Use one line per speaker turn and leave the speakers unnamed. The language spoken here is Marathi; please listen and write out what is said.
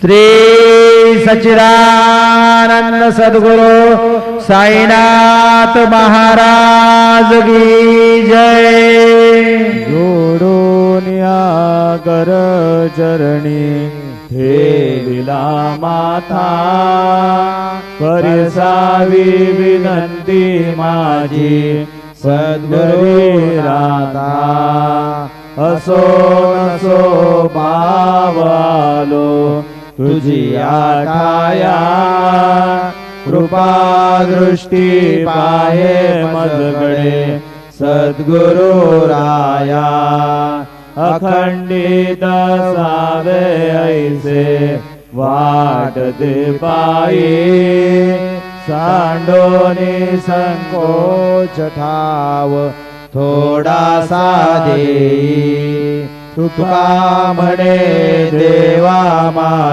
श्री सच्चिदानंद सद्गुरु साईनाथ महाराज की जय।
जोडून या कर चरणी ठेविला माथा, परसावी विनंती माझी सद्गुरू राधा। असो नसो भाव आलो तुझी आठाया, कृपा दृष्टी पाहे मजगडे सद्गुरु राया। अखंडित सावे ऐसे वाटते पायी, सांडोनी संकोच ठाव थोडासा देई। तुका म्हणे देवा मा